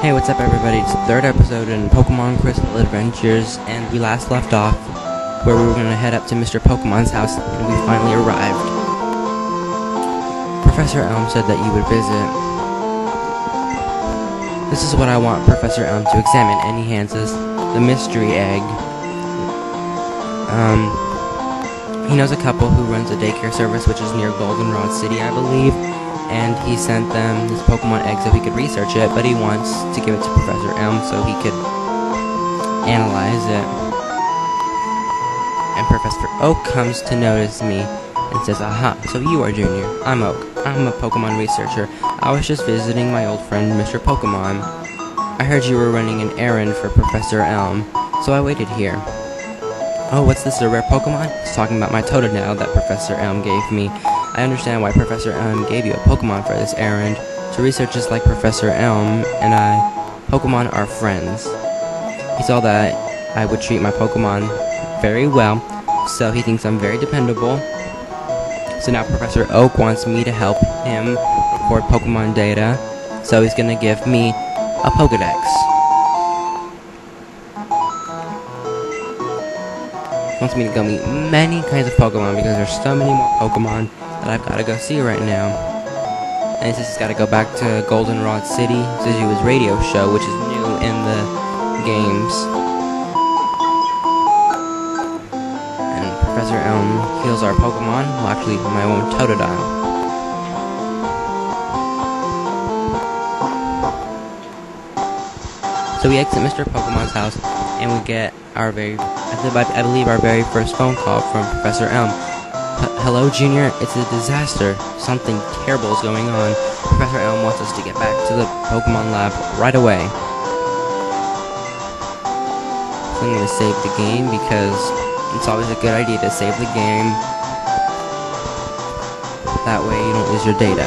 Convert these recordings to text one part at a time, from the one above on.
Hey, what's up everybody? It's the third episode in Pokemon Crystal Adventures, and we last left off where we were going to head up to Mr. Pokemon's house, and we finally arrived. Professor Elm said that you would visit. This is what I want Professor Elm to examine, and he hands us the mystery egg. He knows a couple who runs a daycare service which is near Goldenrod City, I believe, and he sent them this Pokemon egg so he could research it, but he wants to give it to Professor Elm so he could analyze it. And Professor Oak comes to notice me and says, "Aha, so you are Junior. I'm Oak. I'm a Pokemon researcher. I was just visiting my old friend Mr. Pokemon. I heard you were running an errand for Professor Elm, so I waited here." "Oh, what's this, a rare Pokemon?" He's talking about my Totodile that Professor Elm gave me. I understand why Professor Elm gave you a Pokemon for this errand. To researchers like Professor Elm and I, Pokemon are friends. He saw that I would treat my Pokemon very well, so he thinks I'm very dependable. So now Professor Oak wants me to help him record Pokemon data, so he's gonna give me a Pokedex. He wants me to go meet many kinds of Pokemon because there's so many more Pokemon that I've got to go see right now. And he says he's got to go back to Goldenrod City to do his radio show, which is new in the games. And Professor Elm heals our Pokemon, well actually my own Totodile. So we exit Mr. Pokemon's house and we get our I believe our very first phone call from Professor Elm. "Hello, Junior, it's a disaster. Something terrible is going on. Professor Elm wants us to get back to the Pokemon lab right away." So I'm going to save the game because it's always a good idea to save the game. That way you don't lose your data.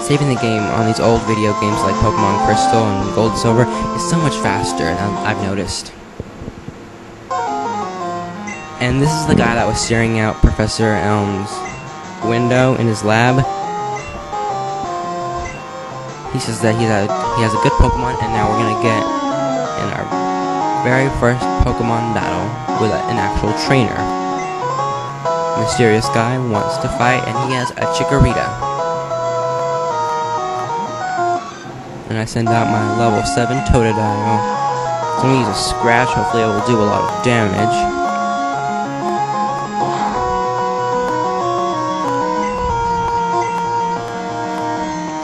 Saving the game on these old video games like Pokemon Crystal and Gold and Silver is so much faster, I've noticed. And this is the guy that was staring out Professor Elm's window in his lab. He says that he has a good Pokemon, and now we're gonna get in our very first Pokemon battle with an actual trainer. Mysterious guy wants to fight, and he has a Chikorita. And I send out my level 7 Totodile. So I'm gonna use a Scratch, hopefully it will do a lot of damage.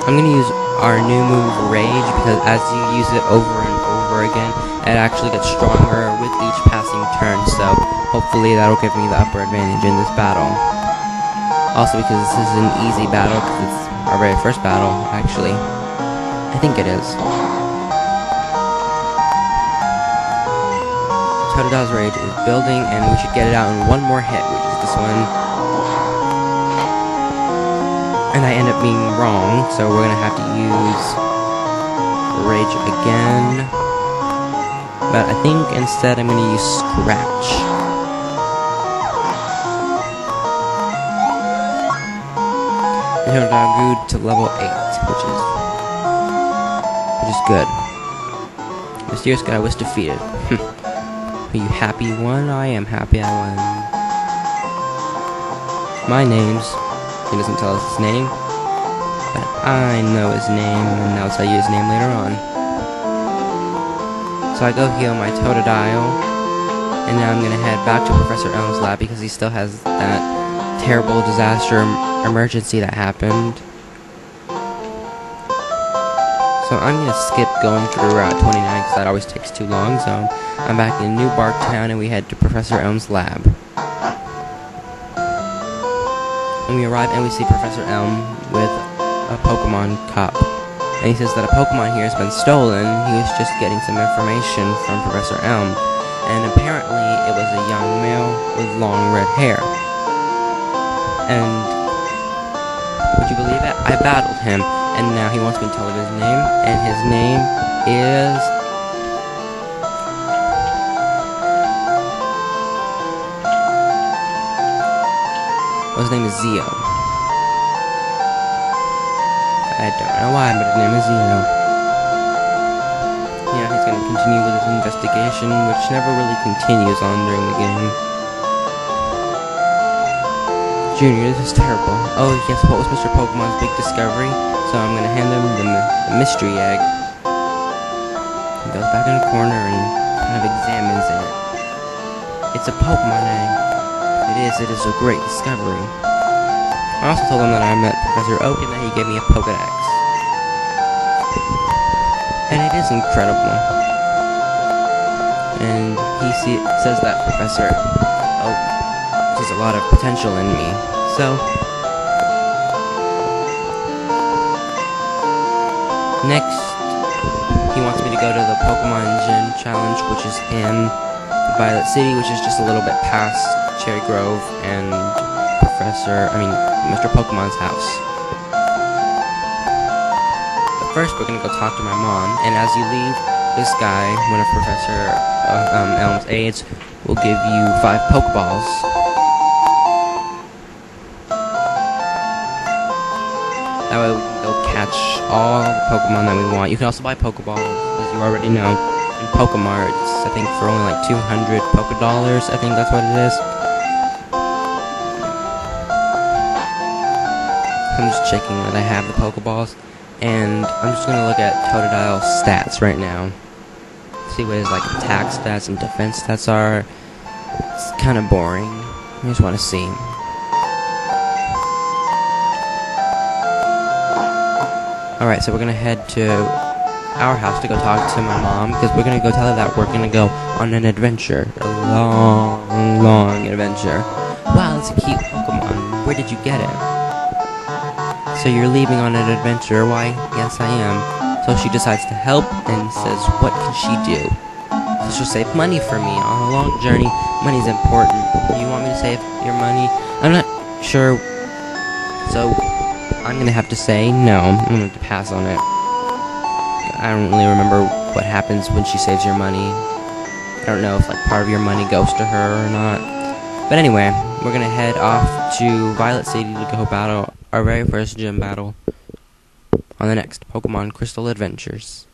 I'm gonna use our new move, Rage, because as you use it over and over again, it actually gets stronger with each passing turn, so hopefully that'll give me the upper advantage in this battle. Also because this is an easy battle, because it's our very first battle, actually. I think it is. Totodile's Rage is building, and we should get it out in one more hit, which is this one. And I end up being wrong, so we're gonna have to use Rage again. But I think instead I'm gonna use Scratch. And Totodile grew to level 8, which is good. Mysterious guy was defeated. Are you happy you won? I am happy I won. My name's... He doesn't tell us his name, but I know his name, and I'll tell you his name later on. So I go heal my Totodile, and now I'm gonna head back to Professor Elm's lab because he still has that terrible disaster emergency that happened. So I'm going to skip going through Route 29 because that always takes too long. So I'm back in New Bark Town and we head to Professor Elm's lab. When we arrive and we see Professor Elm with a Pokemon cup. And he says that a Pokemon here has been stolen. He was just getting some information from Professor Elm. And apparently it was a young male with long red hair. And would you believe it? I battled him. And now he wants me to tell him his name, and his name is... Well, his name is Zeo. I don't know why, but his name is Zeo. continue with his investigation, which never really continues on during the game. Junior, this is terrible. Oh yes, what was Mr. Pokemon's big discovery? So I'm gonna hand him the mystery egg. He goes back in the corner and kind of examines it. It's a Pokemon egg. It is a great discovery. I also told him that I met Professor Oak and that he gave me a Pokedex. And it is incredible. And he says that Professor Oak sees a lot of potential in me. So, next, he wants me to go to the Pokemon Gym Challenge, which is in Violet City, which is just a little bit past Cherry Grove and Mr. Pokemon's house. But first, we're gonna go talk to my mom, and as you leave, this guy, one of Professor Elm's aides, will give you 5 Pokeballs. That way we can go catch all the Pokemon that we want. You can also buy Pokeballs, as you already know, in Pokemarts, I think for only like 200 Pokedollars, I think that's what it is. I'm just checking that I have the Pokeballs, and I'm just gonna look at Totodile's stats right now. See what his like attack stats and defense stats are. It's kind of boring. I just want to see. Alright, so we're gonna head to our house to go talk to my mom, because we're gonna go tell her that we're gonna go on an adventure. A long, long adventure. Wow, that's a cute Pokemon. Where did you get it? So you're leaving on an adventure? Why, yes I am. So she decides to help and says, what can she do? So she'll save money for me on a long journey. Money's important. You want me to save your money? I'm not sure. So I'm gonna have to say no. I'm gonna have to pass on it. I don't really remember what happens when she saves your money. I don't know if like part of your money goes to her or not. But anyway, we're gonna head off to Violet City to go battle our very first gym battle on the next Pokemon Crystal Adventures.